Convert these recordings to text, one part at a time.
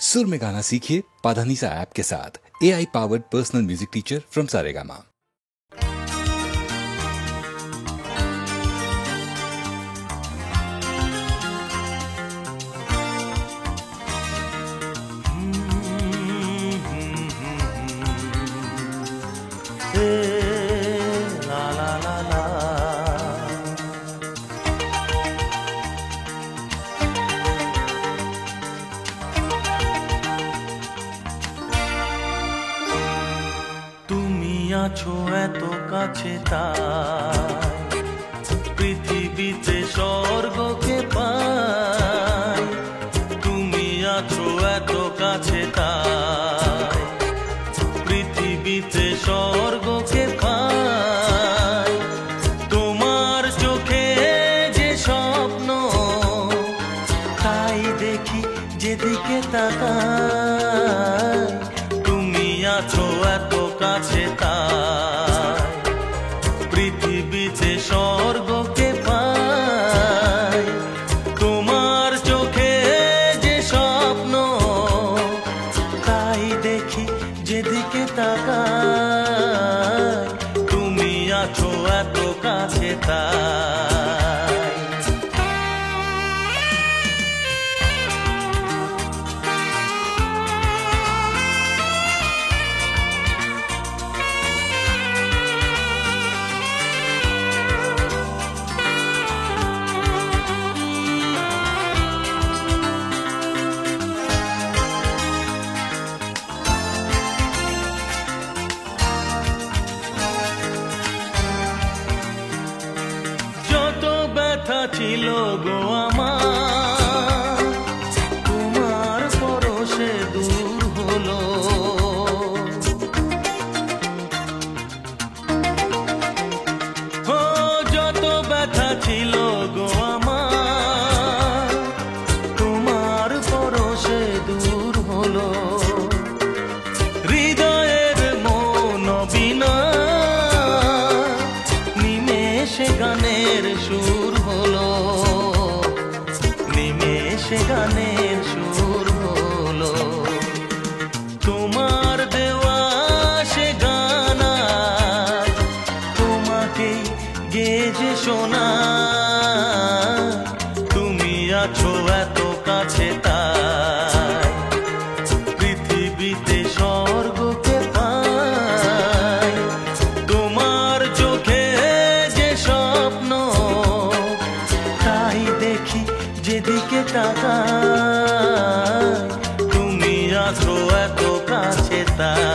सुर में गाना सीखिए पाधानीसा ऐप के साथ। AI powered personal music teacher from Saregama. আছো এত কাছে তাই পৃথিবীতে স্বর্গকে পাই। তুমি আছো এত কাছে তাই পৃথিবীতে স্বর্গকে পাই। তোমার চোখে যে স্বপ্ন তাই দেখি যেদিকে তাকাই। তুমি আছো এত কাছে তাই পৃথিবীতে স্বর্গকে পাই। তোমার চোখে যে স্বপ্ন তাই দেখি যেদিকে তাকাই। তুমি আছো এত কাছে তাই। ছিল গো আমার তোমার পরশে দূর হলো। যত ব্যথা ছিল গো আমার তোমার পরশে দূর হলো। হৃদয়ের মন বিনা নিমেষে গানের সুর হলো। নিমেষে গানের সুর হলো। তোমার দেওয়া সে গানা তোমাকে গেজে শোনা। তুমি আছো এত কাছে তাই পৃথিবীতে স্বর্গকে পাই। তোমার চোখে যে স্বপ্ন তাই দেখি যেদিকে তাকাই। তুমি আছো এত কাছে তাই।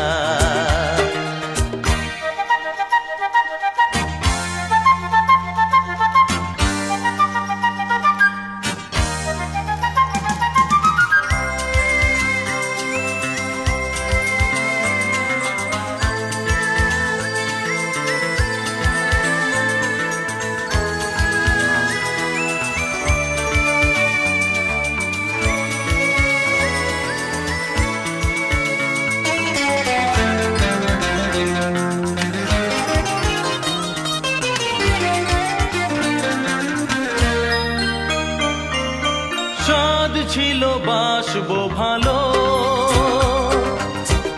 সাদ ছিল বাসবো ভালো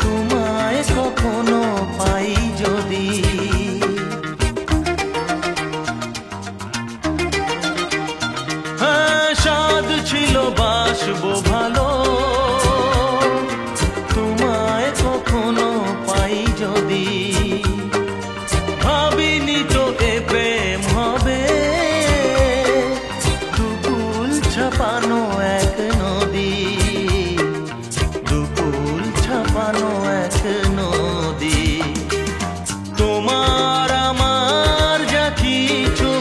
তোমায় কখনো পাই যদি। সাদ ছিল বাসবো ভালো তোমায় কখনো পাই যদি। ভাবিনি তো এ প্রেম হবে দুকুল ছাপানো এক নদী। দুকুল ছাপানো এক নদী। তোমার আমার যা কিছু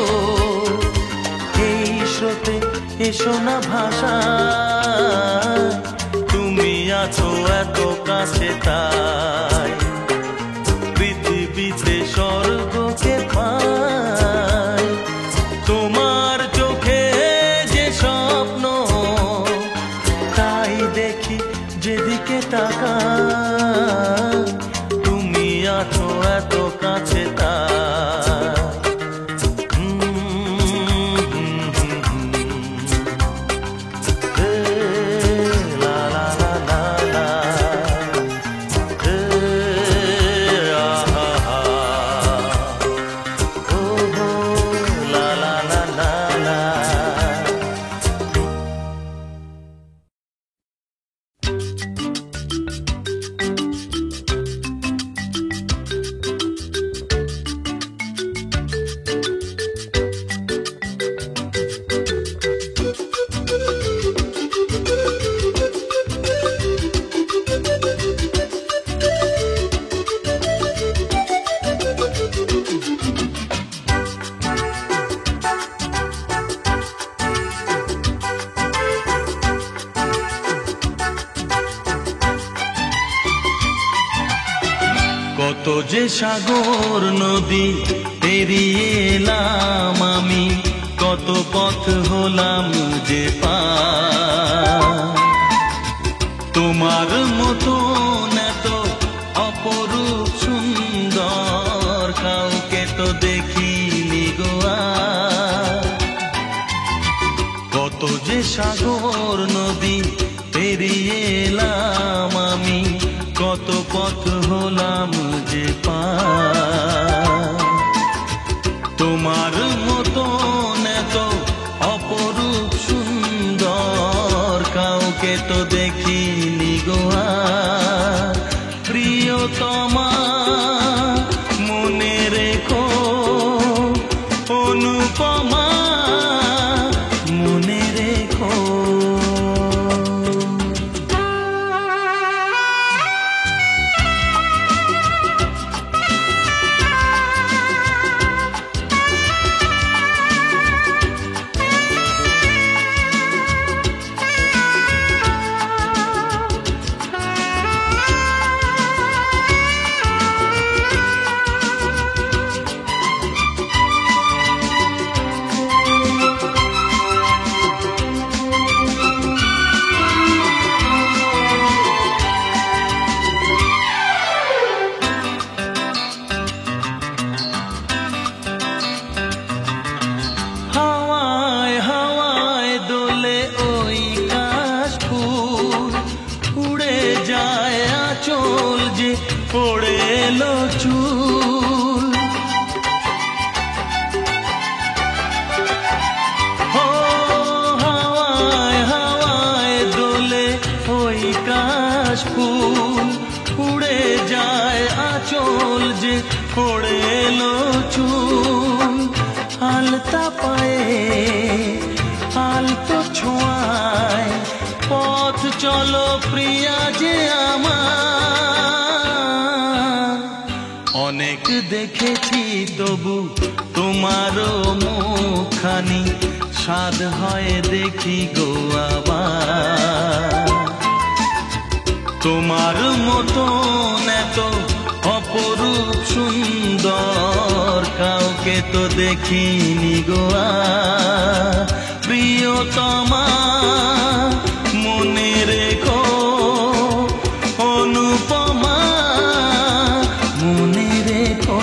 এই স্রোতে এসো না ভাষা। তুমি আছো এত কাছে তাই পৃথিবীতে স্বর্গকে পাই। তোমার চোখে যে স্বপ্ন তাই দেখি যেদিকে তাকাই। তুমি আছো এত কাছে তাই। লা লা লা লা। কত যে সাগর নদী পেরিয়ে এলাম আমি, কত পথ হলাম যে পার। তোমার মতো এত অপরূপ সুন্দর কাউকে তো দেখিনি গো আর। কত যে সাগর নদী পেরিয়ে এলাম আমি, কত পথ হলাম যে পার। তোমার মতো এত অপরূপ সুন্দর কাউকে তো দেখিনি গো আর। প্রিয়তমা মনে রেখো, অনুপমা মনে রেখো। পড়ে এলো চুল, ও হাওয়ায় হাওয়ায় দোলে ওই কাশ ফুল। উড়ে যায় আঁচল যে পড়ে এলো চুল। আলতা পায়ে আলতো ছোঁয়ায় পথ চলো প্রিয়া যে আমার। অনেক দেখেছি তবু তোমারও মুখখানি, স্বাদ হয় দেখি গো আবার। তোমার মতো এত অপরূপ সুন্দর কাউকে তো দেখিনি গো আর। প্রিয়তমা মনে রেখো, অনুপমা মনে রেখো।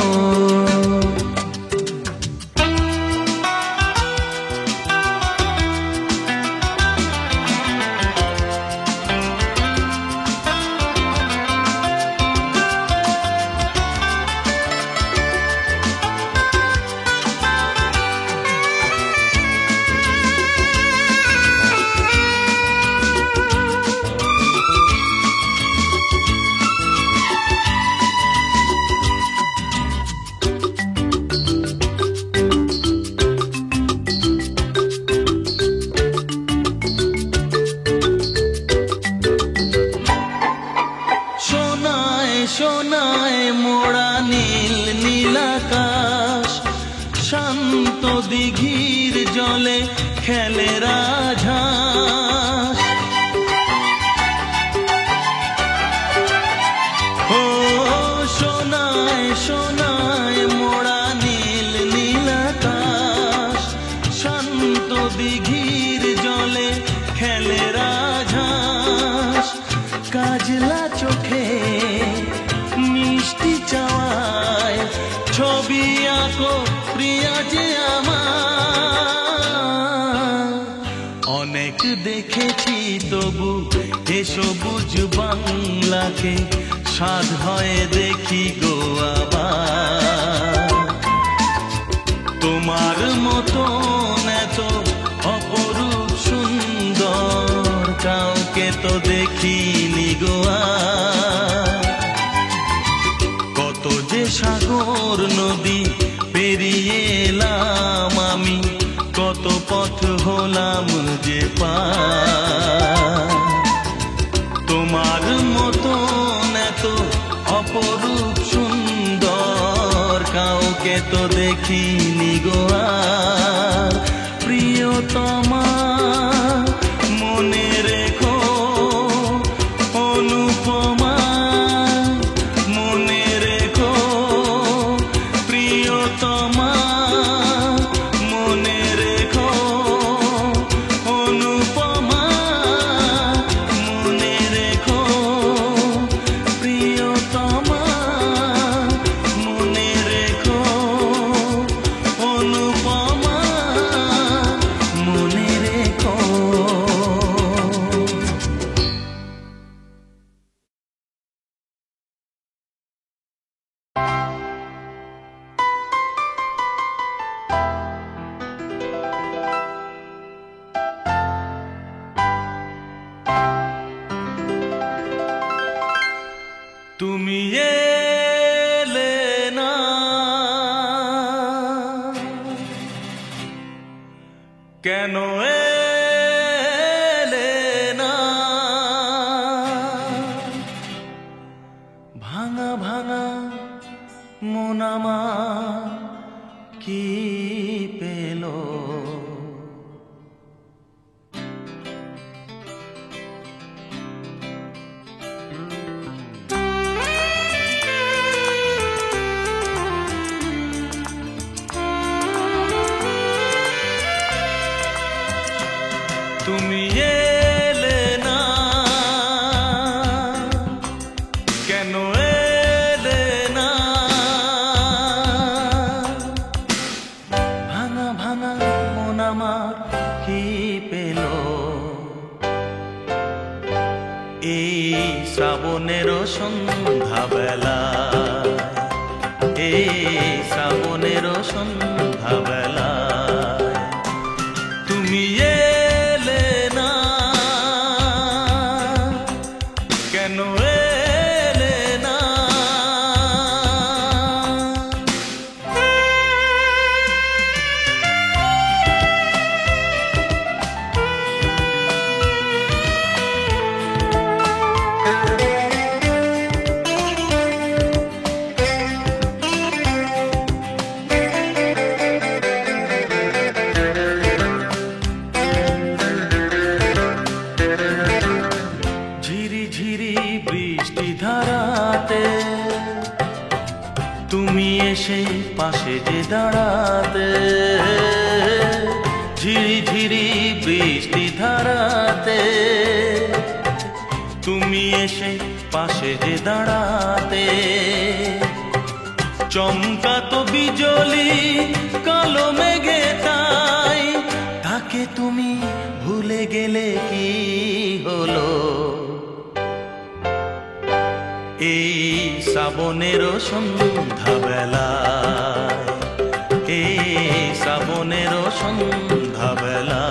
সোনায় মোড়া নীল নীলাকাশ, শান্ত দিঘির জলে খেলে রাজহাঁস। ও সোনায় সোনায় মোড়া নীল নীলাকাশ, শান্ত দিঘির জলে খেলে রাজহাঁস। কাজলা চোখে মিষ্টি চাওয়ায় ছবি আঁকো প্রিয়া যে আমার। অনেক দেখেছি তবু এ সবুজ বাংলাকে, স্বাদ হয় দেখি গো আবার। তোমার মতো এত অপরূপ সুন্দর কাউকে তো দেখিনি গো আর। কত যে সাগর নদী পেরিয়ে এলাম আমি, কত পথ হলাম যে পার। তোমার মতন এত অপরূপ সুন্দর কাউকে তো দেখিনি গো আর। প্রিয়তমা মনে রেখো, অনুপমা মনে রেখো, প্রিয়তমা মনে রেখো, অনুপমা মনে রেখো, প্রিয়তমা মনে রেখো, অনুপমা মনে রেখো। তুমি এলে না, কেন এলে না? ভাঙা ভাঙা মন আমার কি পেল? তুমি এলে না, কেন এলে না? ভাঙা ভাঙা মন আমার কি পেল? এই শ্রাবণের সন্ধ্যাবেলা, এই শ্রাবণের সন্ধ্যাবেলা তুমি এলে না, কেন এলে না? ঝিরি ঝিরি বৃষ্টি ধারাতে তুমি এসে পাশে যে দাঁড়াতে, ঝিরি ঝিরি বৃষ্টি ধারাতে তুমি এসে পাশে যে দাঁড়াতে। চমকাতো বিজলি কালো মেঘে তাই, তাকে তুমি ভুলে গেলে কি হলো? এই শ্রাবণের সন্ধ্যাবেলায়, এই শ্রাবণের সন্ধ্যাবেলায়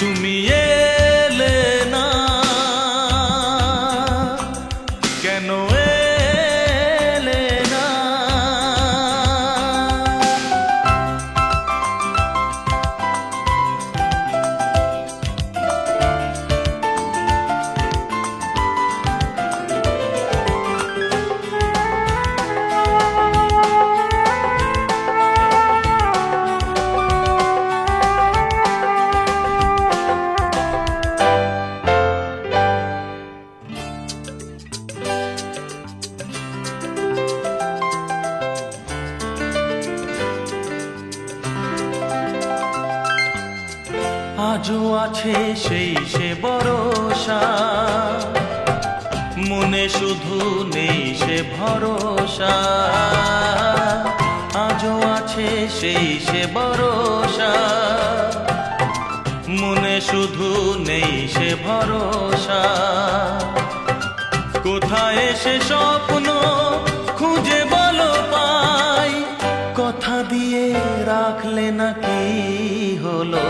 তুমি এলে না, কেন এলে না? আজও আছে সেই সে ভরসা, মনে শুধু নেই সে ভরসা। আজও আছে সেই সে ভরসা, মনে শুধু নেই সে ভরসা। কোথায় সে স্বপ্ন খুঁজে বলো পাই, কথা দিয়ে রাখলে নাকি হলো?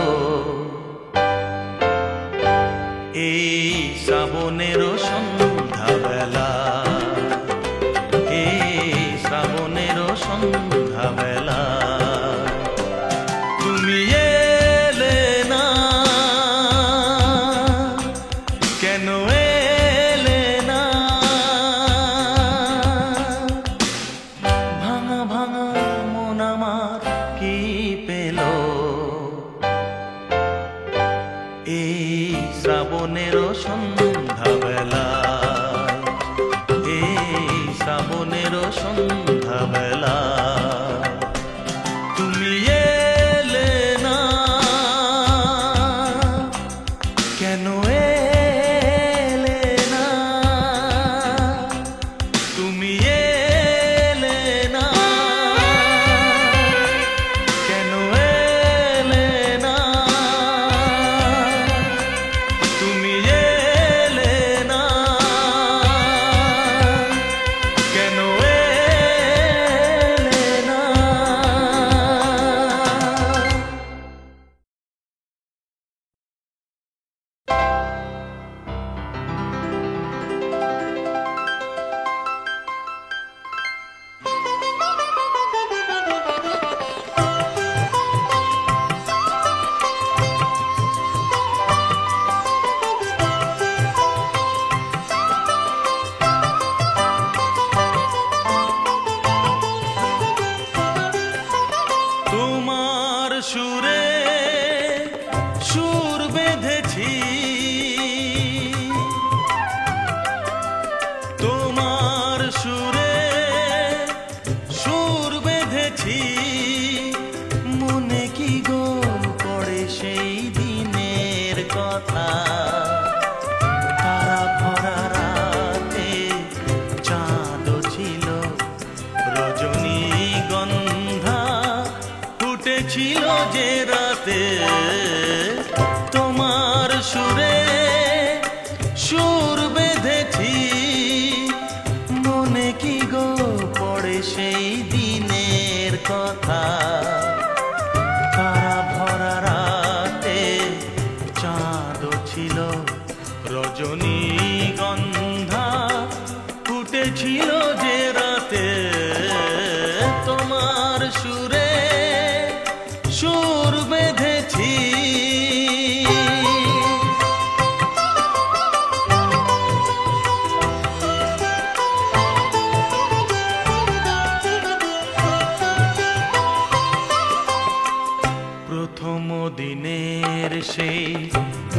এই শ্রাবণেরও সন্ধ্যাবেলা, শ্রাবণেরও সন্ধ্যাবেলা, তুমি এলে না, কেন এলে না? ভাঙা ভাঙা মন আমার কি পেল এই শ্রাবণেরও সন্ধ্যাবেলা, এই শ্রাবণেরও সন্ধ্যাবেলা, তুমি এলে না, কেন এলে না? তুমি এলে না, কেন এলে না? তুমি এলে না, কেন এলে না? তোমার সুরে সুর বেঁধেছি, তোমার সুরে সুর বেঁধেছি, মনে কি গো পড়ে সেই দিনের কথা, তারা ভরা রাতে চাঁদও ছিল, রজনীগন্ধা ফুটেছিল যে রাতে, তোমার সুরে সুর বেঁধেছি, মনে কি গো পড়ে সেই দিনের কথা, তারা ভরা রাতে চাঁদও ছিল, রজনীগন্ধা ফুটেছিল যে রাতে, তোমার সুরে সুর বেঁধেছি। প্রথম দিনের সেই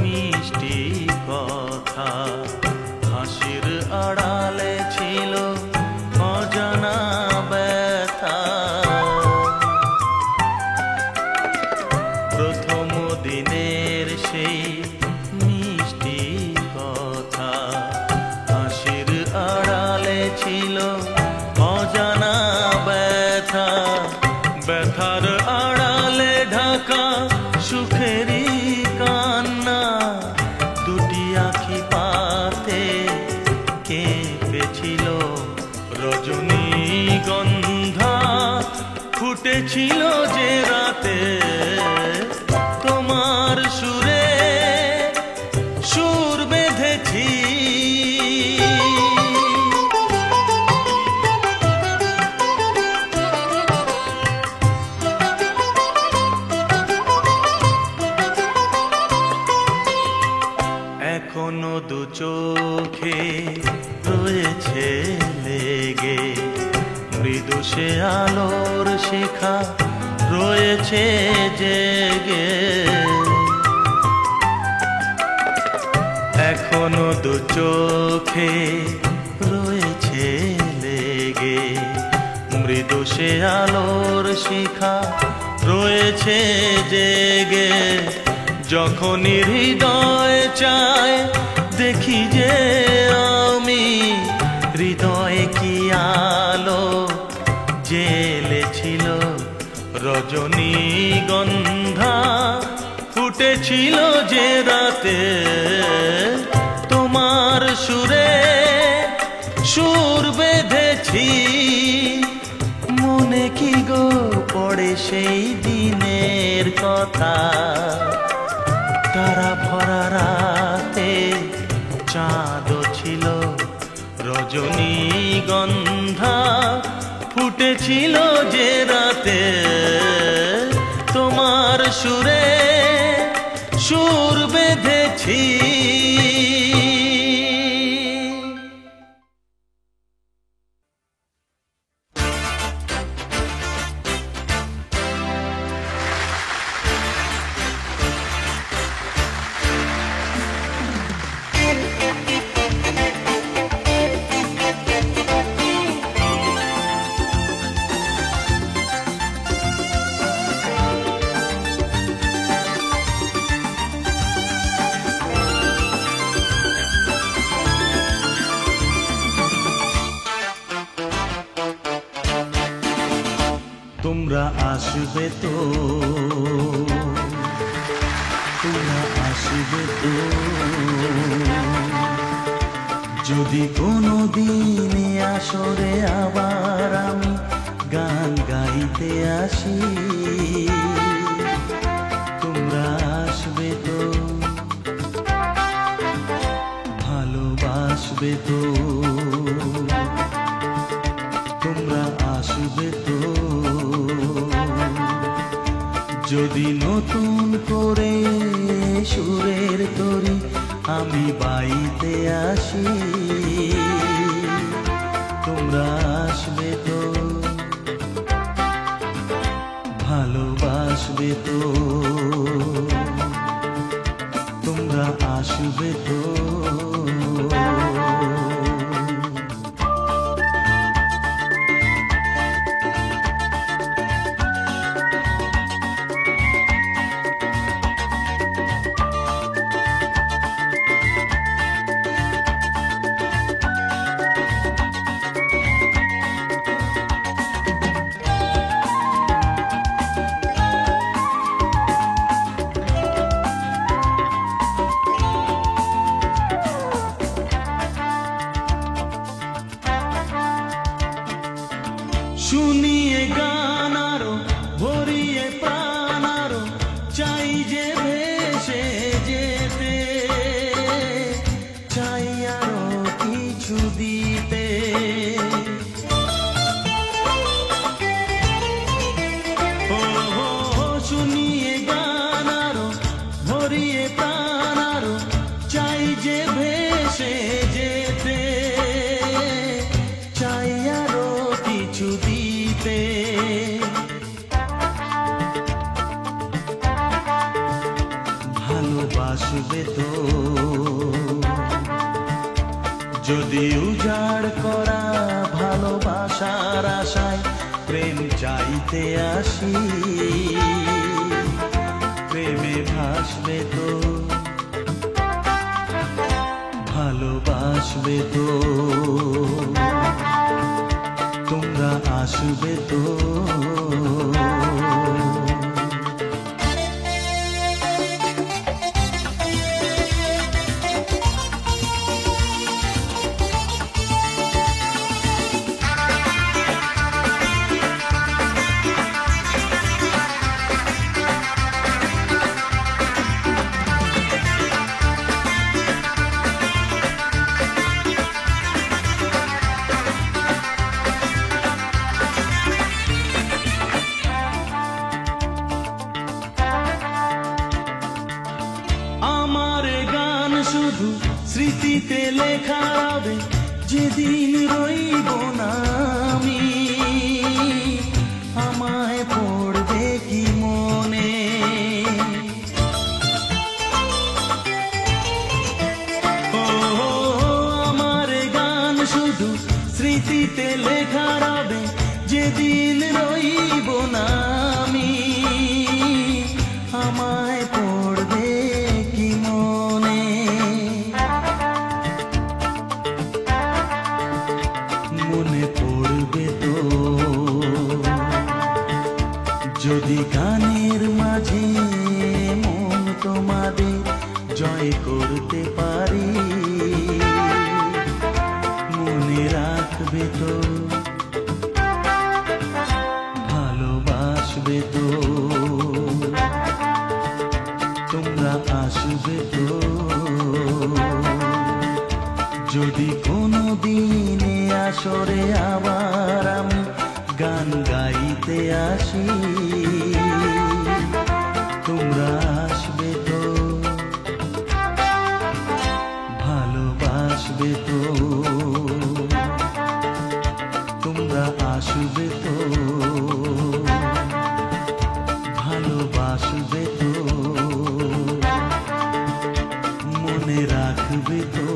মিষ্টি কথা, হাসির আড়ালে ছিল অজানা ব্যথা, প্রথম দিনের সেই মিষ্টি কথা, হাসির আড়ালে ছিল অজানা ব্যথা, ব্যথার আড়ালে ঢাকা সুখেরই কান্না, দুটি আঁখি পাতে কেঁপেছিল, রজনীগন্ধা ফুটেছিল যে রাতে, তোমার সুরে সুর বেঁধেছি। এখনো দু চোখে রয়েছে লেগে, মৃদু সে আলোর শিখা রয়েছে জেগে, এখনো দু চোখে রয়েছে লেগে, মৃদু সে আলোর শিখা রয়েছে জেগে, যখনই হৃদয় চায় দেখি যে আমি, হৃদয়ে কি আলো জ্বেলেছিল, রজনীগন্ধা ফুটেছিল যে রাতে, তোমার সুরে সুর বেঁধেছি, মনে কি গো পড়ে সেই দিনের কথা, তারা ভরা রাতে চাঁদও ছিল রজনীগন্ধা ফুটেছিল যে রাতে তোমার সুরে সুর বেঁধেছি। তোমরা আসবে তো, তোমরা আসবে তো, যদি কোনো দিনে আসরে আবার আমি গান গাইতে আসি। তোমরা আসবে তো, ভালোবাসবে তো, তোমরা আসবে তো, যদি নতুন করে সুরের তরি আমি বাইতে আসি। তোমরা আসবে তো, ভালোবাসবে তো, তোমরা আসবে তো। শুনিয়ে গান আরো ভরিয়ে প্রাণ আরো চাই যে ভেসে যেতে, চাই আরো কিছু দিতে। ও শুনিয়ে গান আরো ভরিয়ে প্রাণ আরো চাই যে ভেসে যেতে, চাই আরো কিছু দিতে। ভালোবাসবে তো, যদি উজাড় করা ভালোবাসার আশায় প্রেম চাইতে আসি। প্রেমে ভাসবে তো, ভালোবাসবে তো, তোমরা আসবে তো। শুধু স্মৃতিতে লেখা হবে, যেদিন রইব না আমি। আমায় পড়বে কি মনে, ও আমার গান শুধু স্মৃতিতে লেখা হবে, যেদিন রইব না আমি। আমায় পড়বে কি মনে, মনে পড়বে তো, যদি গানের মাঝে মন তোমাদের জয় করতে পারি। মনে রাখবে তো, ভালোবাসবে তো, তোমরা আসবে তো, যদি কোনো দিনে আসরে আবার আমি গান গাইতে আসি, তোমরা আসবে তো, ভালোবাসবে তো, তোমরা আসবে তো, ভালোবাসবে তো, মনে রাখবে তো।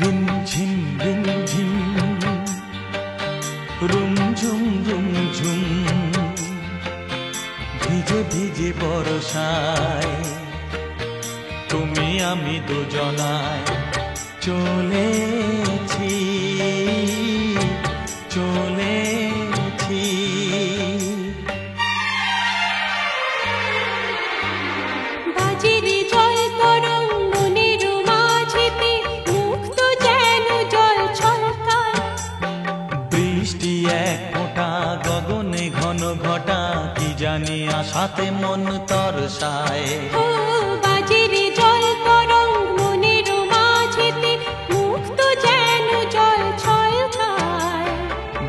রিমঝিম রিমঝিম রুমঝুম রুমঝুম ভিজে ভিজে বর্ষায় তুমি আমি দুজনায় চলেছি চলেছি। গগনে ঘন ঘটা কি জানি আশাতে মন তরসায়, বাজিরে জল তরঙ্গ মনের মাঝেতে মুক্ত যেন জল ছলকায়।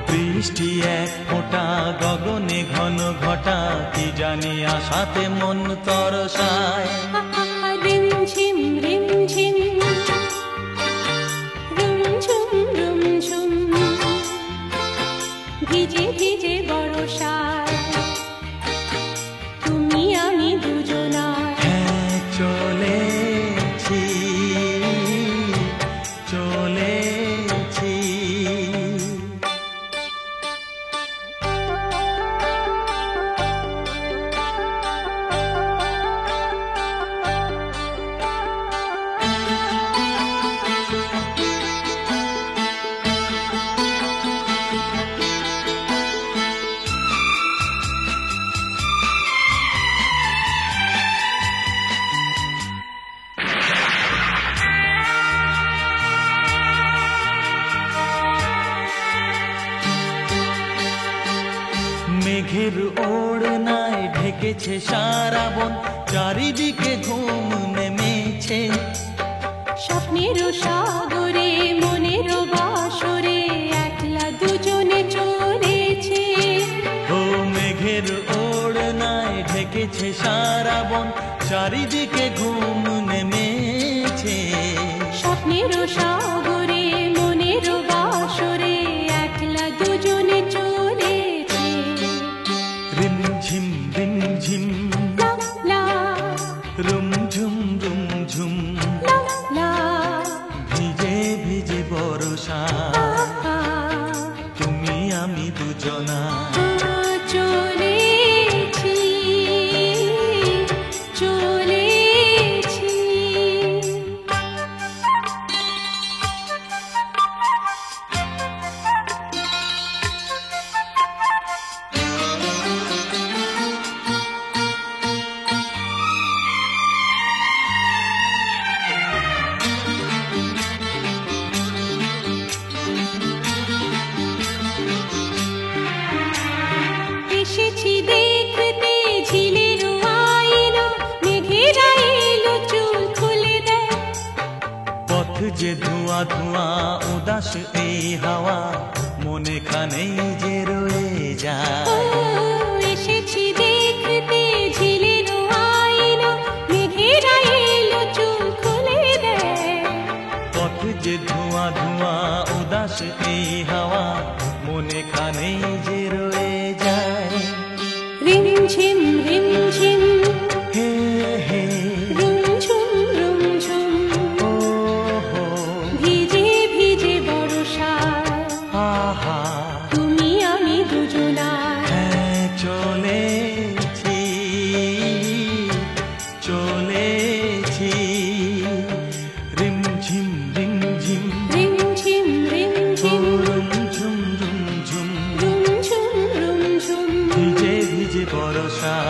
বৃষ্টি এক ফোঁটা গগনে ঘন ঘটা কি জানি আশাতে মন তরসায়। রিমঝিম রিমঝিম রুমঝুম রুমঝুম ভিজে ভিজে বর্ষায় তুমি আমি দুজনায় চলেছি চলেছি। মেঘের ওড়নায় ঢেকেছে সারা বন, চারিদিকে ঘুম নেমেছে। স্বপ্নের সাগরে মনের বাসরে একলা দুজনে চলেছে। ও মেঘের ওড়নায় ঢেকেছে সারা বন, চারিদিকে ঘুম নেমেছে। স্বপ্নের সাগরে মনের বাসরে একলা দুজনে চলেছে। রিমঝিম রিমঝিম লা লা রুমঝুম রুমঝুম লা লা ভিজে ভিজে বর্ষা তুমি আমি দুজনা চলেছি চলেছি। এসেছি দেখতে ঝিলের আয়না, মেঘেরা এলো চুল খুলে দেয়। পথ যে ধোঁয়া ধোঁয়া উদাস এই হাওয়া মনে খানেই যে রয়ে যায়। এসেছি দেখতে ঝিলের আয়না, মেঘেরা এলো চুল খুলে দেয়। পথ যে ধোঁয়া ধোঁয়া উদাস এই হাওয়া মনে খানেই যে রয়ে যায়। রিমঝিম রিম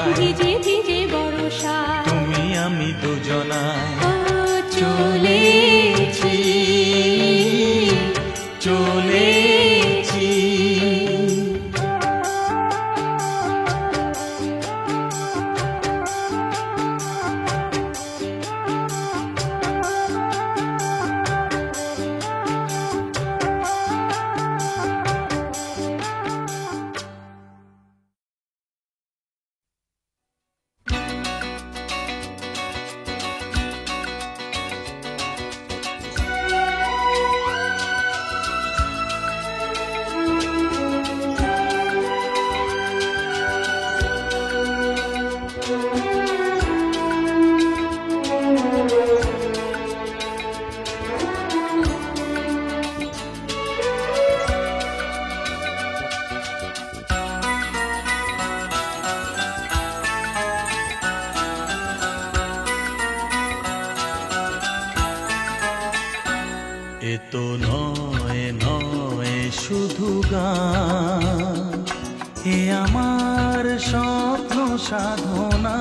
বর্ষায় ভিজে ভিজে বর্ষায় তুমি আমি দুজনায় ও চলেছি চলেছি। এ তো নয় নয় শুধু গান, এ আমার স্বপ্ন সাধনা।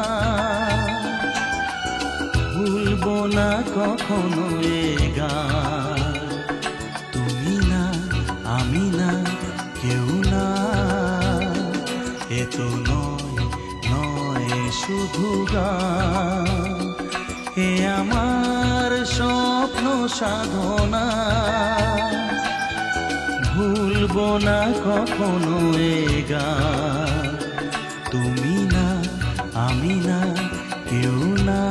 ভুলবো না কখনো এ গান, তুমি না আমি না কেউ না। এ তো নয় নয় শুধু গান, এ আমার স্বপ্ন সাধনা। ভুলবো না কখনো এ গান, তুমি না আমি না কেউ না।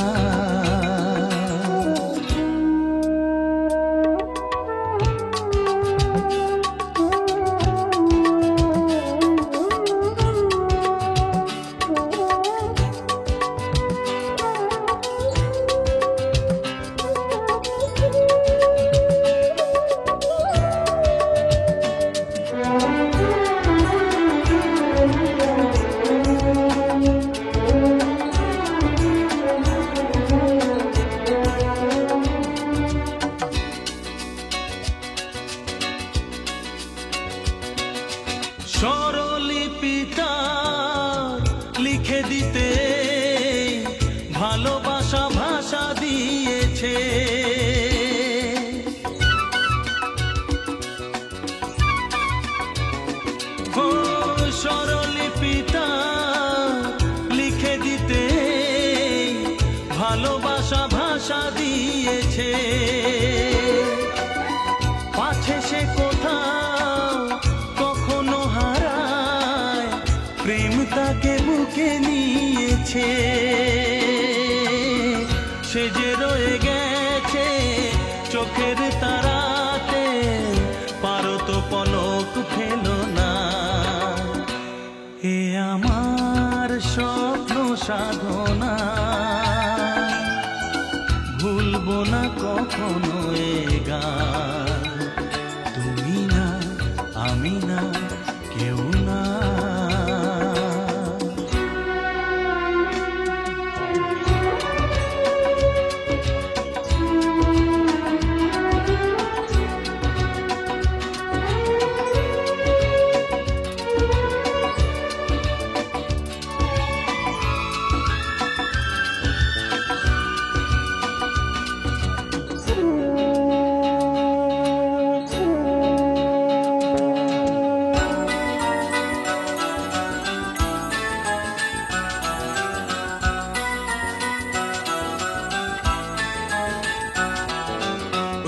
স্বরলিপিটা লিখে দিতে ভালোবাসা ভাষা দিয়েছে। ও স্বরলিপিটা লিখে দিতে ভালোবাসা ভাষা দিয়েছে। পাছে সে কোথাও কখনো হারায়, প্রেম তাকে বুকে নিয়েছে। সে যে রয়ে গেছে চোখের তারাতে, পারো তো পলক ফেলো না। এ আমার স্বপ্ন সাধনা, ভুলবো না কখনো এ গান, তুমি না আমি না কেউ না।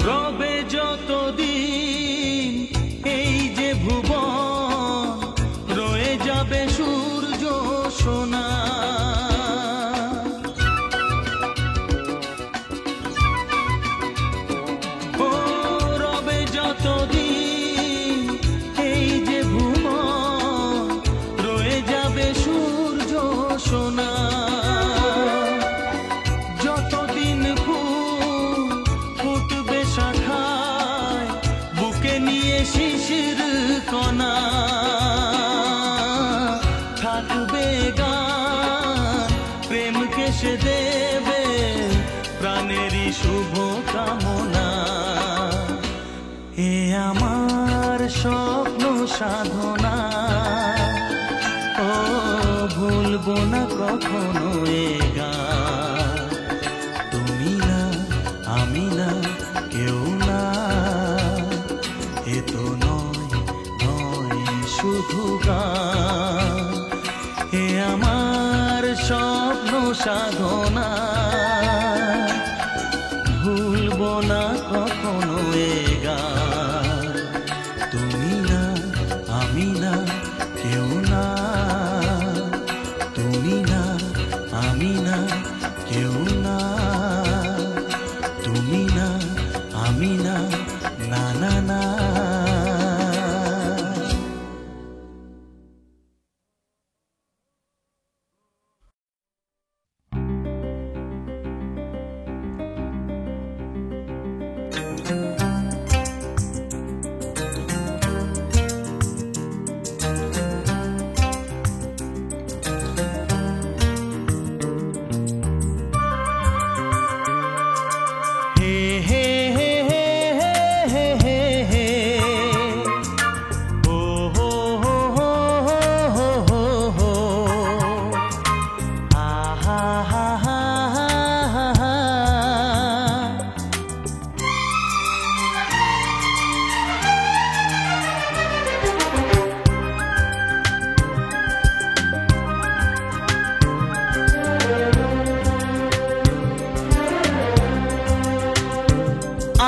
রবে যতদিন এই যে ভুবন, রয়ে যাবে সূর্য সোনা। ও রবে যতদিন এই যে ভুবন, রয়ে যাবে সূর্য সোনা। যতদিন ফুল ফুটবে শাখায়, বুকে নিয়ে শিশির কণা। থাকবে গান প্রেমকে সে দেবে প্রাণেরই শুভ কামনা। এ আমার স্বপ্ন সাধনা, ও ভুলবো না কখনো এ গান। তুমি না আমি না কেউ না, এ তো নয় নয় শুধু গান, এ আমার স্বপ্ন সাধনা। ভুলবো না কখনো এ গান। তুমি না আমি না কেউ না, তুমি না আমি না কেউ না, তুমি না আমি না, না না না।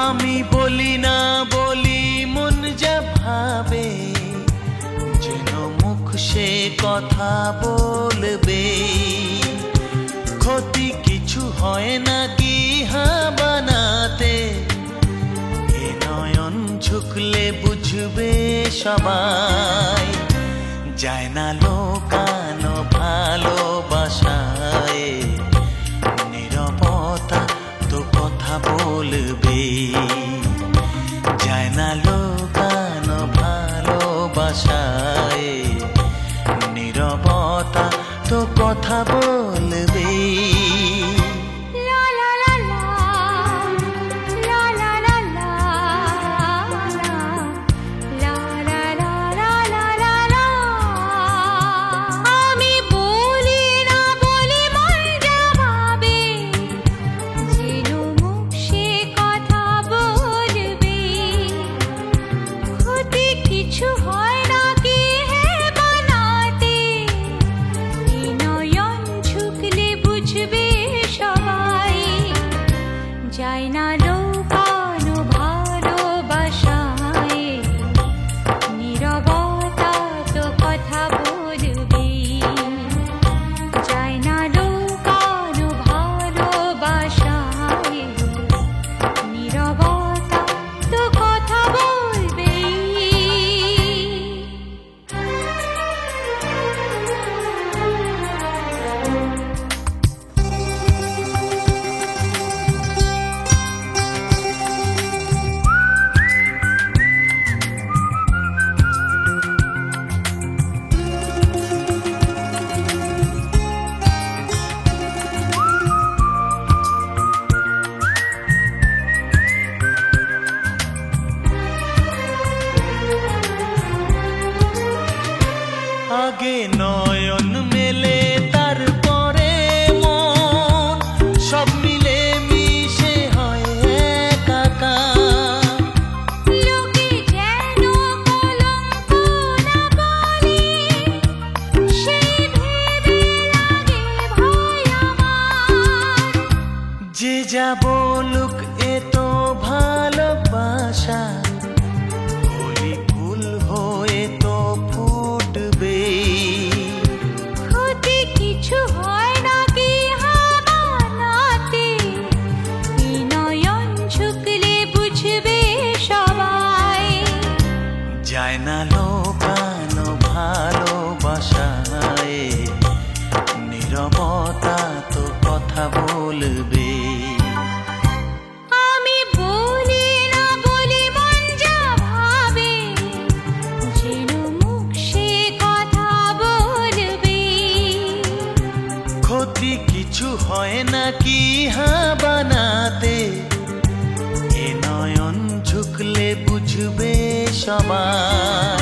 আমি বলি না বলি মন যা ভাবে, যেন মুখ সে কথা বলবে। ক্ষতি কিছু হয় না কি হ্যাঁ বানাতে, এ নয়ন ঝুঁকলে বুঝবে সবাই। যায় না লোকানো ভালোবাসায়, নীরবতা তো কথা বলবে। যায় না লোকানো ভালোবাসায়, নীরবতা তো কথা বলবে। যায় না লোকানো ভালোবাসায়, নীরবতা তো কথা বলবে। যায় না লোকানো ভালোবাসায়, নীরবতা তো কথা বলবে। আগে নয়ন মেলে তারপরে মন, সব মিলে মিশে হয় একাকার। লোকে যেন কলঙ্ক না বলে, সেই ভেবে লাগে ভয় আমার। যে যা বলুক এ তো ভালোবাসা, কলি ফুল হয়ে তো ফুটবে। ক্ষতি কিছু হয় না কি হামানাতে, এই নয়ন ঝুঁকলে বুঝবে সবাই। যায় না লোকানো ভালোবাসায়, নীরবতা তো কথা বলবে। আমি বলি না বলি মন যা ভাবে, যেন মুখ সে কথা বলবে। ক্ষতি কিছু হয় না কি হ্যাঁ বানাতে, এ নয়ন ঝুঁকলে বুঝবে সবাই।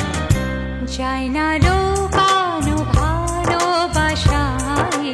যায় না লোকানো ভালোবাসায়,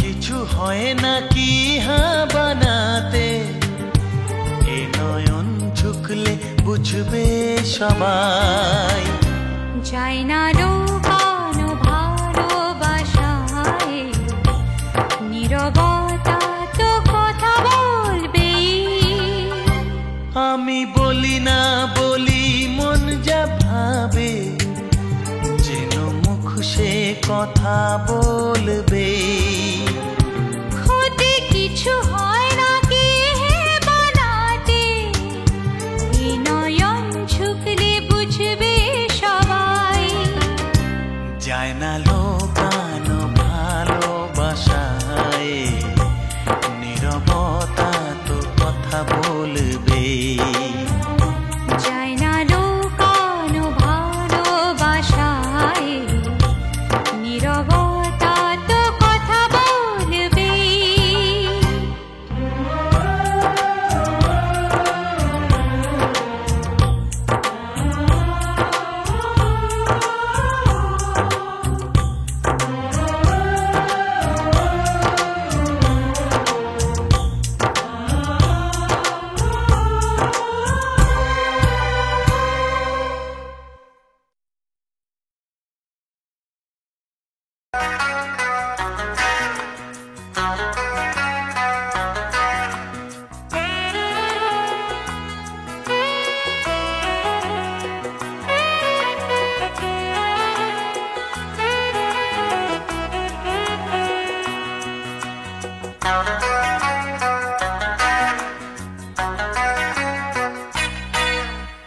কিছু হয় না কি হ্যাঁ বানাতে, এ নয়ন ঝুঁকলে বুঝবে সবাই। যায় না লুকানো ভালোবাসায়, নীরবতা তো কথা বলবেই। আমি বলি না বলি মন যা ভাবে, যেন মুখ সে কথা বলবে। ক্ষতি কিছু হয় না কি হে বানাতে, এ নয়ন ঝুঁকলে বুঝবে সবাই। যায় না লোকানো ভালোবাসায়, নীরবতা তো কথা বলবে। যায় না লুকানো ভালোবাসায়, নীরবতা তো কথা বলবে।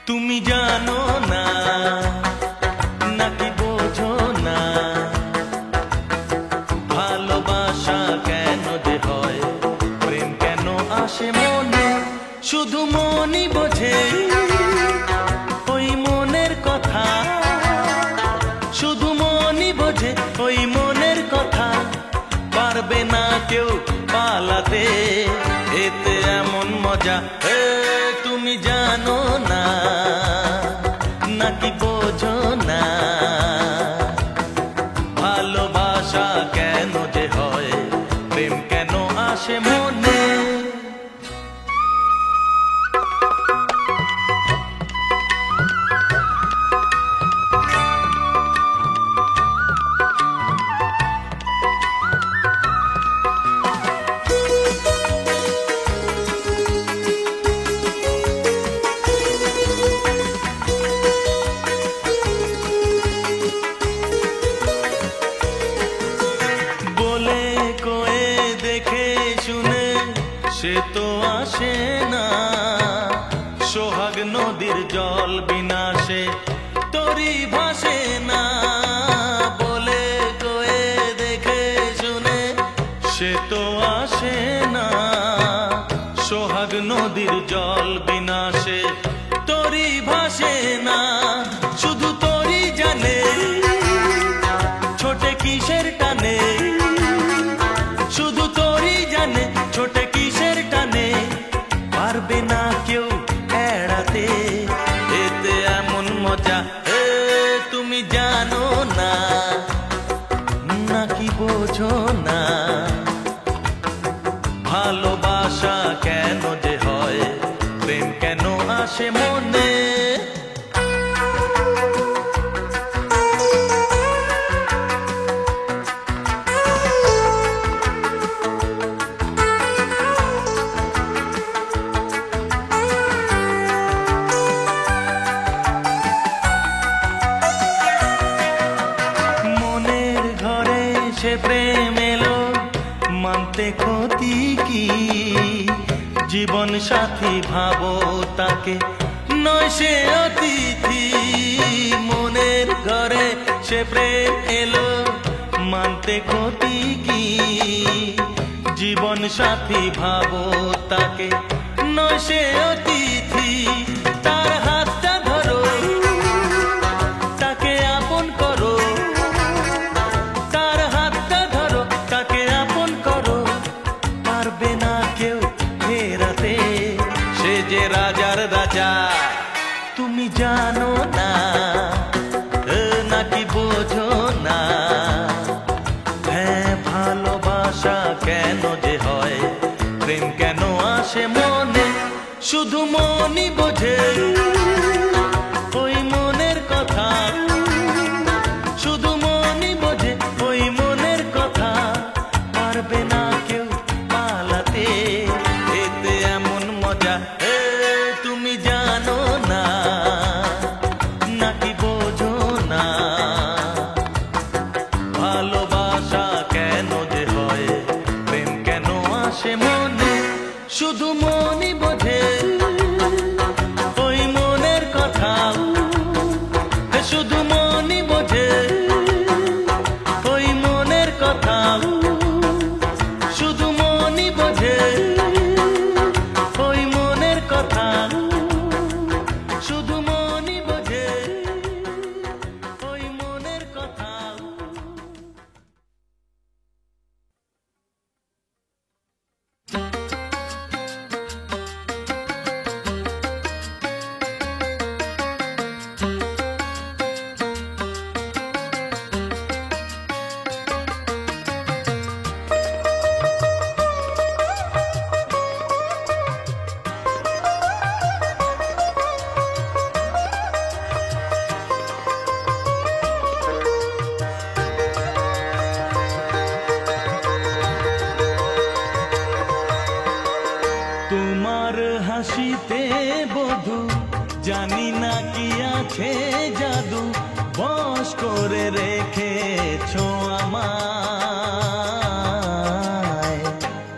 তুমি জানো না নাকি বোঝো না, ভালোবাসা কেন যে হয়, প্রেম কেন আসে মনে, শুধু মনই বোঝে ওই মনের কথা, শুধু মনই বোঝে ওই মনের কথা। পারবে না কেউ পালাতে, এতে এমন মজা। তুমি জানো না নাকি বোঝো না, ভালোবাসা কেন যে হয়, প্রেম কেন আসে মনে। বলে কয়ে দেখে শুনে সে তো আসে না, সোহাগ নদীর জল বিনাশে তরি ভাসে না। বলে কয়ে দেখে শুনে সে তো আসে না, সোহাগ নদীর জল বিনাশে তরি ভাসে না। শুধু তরি জানে ছোটে কিসের টানে, শুধু তরি জানে ছোটে কিসের টানে। পারবে না কেউ এড়াতে, এতে এমন মজা। তুমি জানো না নাকি বোঝো না, ভালোবাসা কেন যে হয়, প্রেম কেন আসে মনে। মনের ঘরে সে প্রেম এলো, মানতে ক্ষতি কি, জীবন সাথী ভাবো তাকে, নয় সে অতিথি। মনের ঘরে সে প্রেম এলো, মানতে ক্ষতি কি, জীবন সাথী ভাবো তাকে, নয় সে অতিথি। তার হাতটা ধরো, তাকে আপন করো, তার হাতটা ধরো, তাকে আপন করো। পারবে না কেউ ফেরাতে, সে যে রাজার রাজা। তুমি জানো না নাকি বোঝো না, হ্যাঁ ভালোবাসা কেন যে হয়, প্রেম কেন আসে মনে, শুধু মনই বোঝে ওই মনের কথা, শুধু মনই বোঝে ওই মনের কথা, পারবে না কেউ পালাতে, এতে এমন মজা তুমি জানো না নাকি বোঝো না, ভালোবাসা কেন যে হয়, প্রেম কেন আসে মনে, শুধু মনই বোঝে ওই মনের কথা, শুধু মনই বোঝে ওই মনের কথা, শুধু মনই বোঝে ওই মনের কথা, শুধু মনই বোঝে ওই মনের কথা। তোমার হাসিতে বধু জানি না কি আছে জাদু, বশ করে রেখেছো আমায়,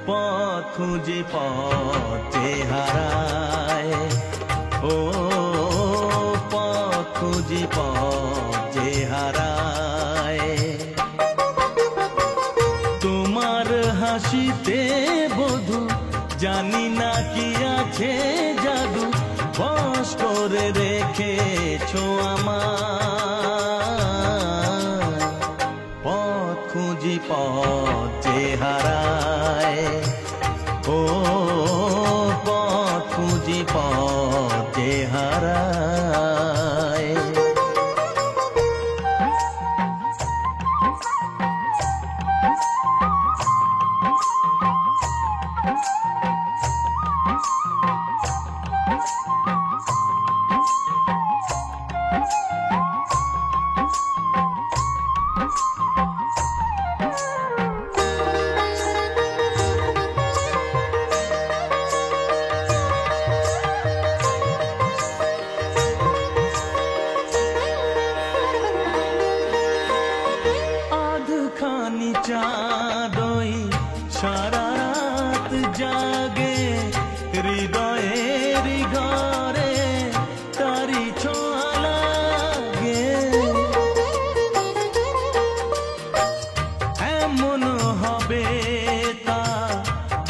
পথ খুঁজে পথে হারায়, ও পথ খুঁজে পথে হারায়, তোমার হাসিতে বধু জানি না কি আছে জাদু, বশ করে রেখেছো আমায়, পথ খুঁজি পথে হারায়, ও পথ খুঁজি পথে হারায়। আধখানি চাঁদই সারা রাত জাগে, হৃদয়ের ঘরে তারি ছোঁয়া লাগে, এমন হবে তা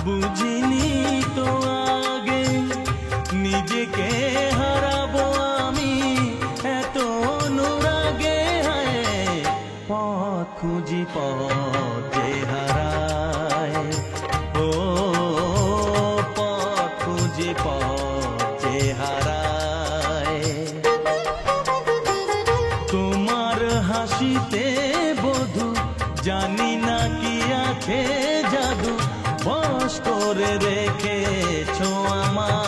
বুঝিনি তো আগে, নিজেকে হারাবো আমি এত অনুরাগে, পথ খুঁজি পথে হারায়, ও পথ খুঁজি পথে হারায়, তোমার হাসিতে বধু জানি না কি আছে জাদু, বশ করে রেখেছো আমায়,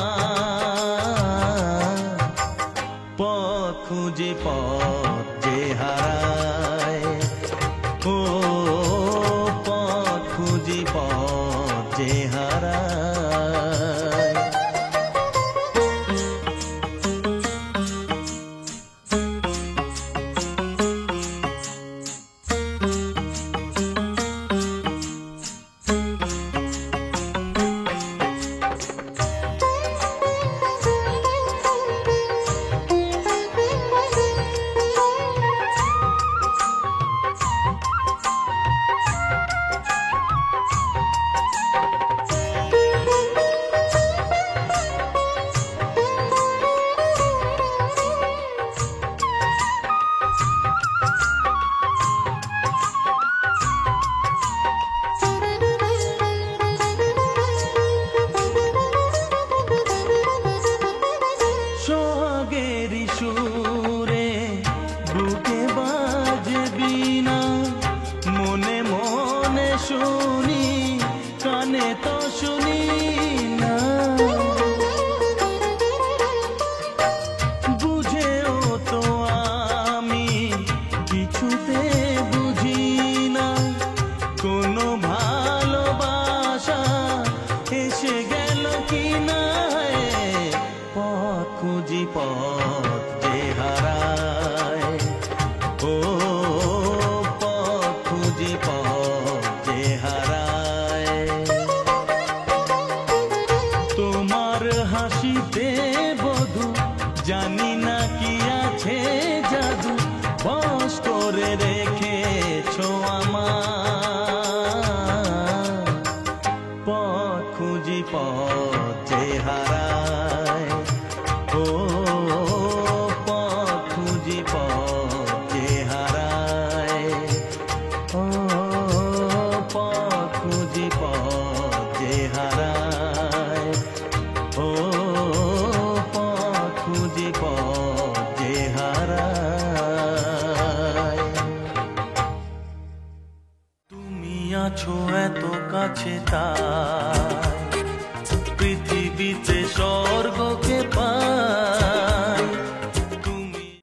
পথ খুঁজি পথে হারায়, ও পথ খুঁজি পথে হারায়। বলে তো শুনি না, বুঝেও তো আমি কিছুতে বুঝি না, কোনো ভালোবাসা এসে গেল কি না, পথ খুঁজি পথ যে হারায়, ও পথ খুঁজি পথ যে হারায়। তোমার হাসিতে বধু জানি না কি আছে জাদু, বশ করে রেখেছো আমার, পথ খুঁজি পথ যে হারায়, ও পথ খুঁজি পথ যে হারায়, ও পথ খুঁজি পথ যে হারায়, ও পথ খুঁজি পথ যে হারায়। তুমি আছো এত কাছে তাই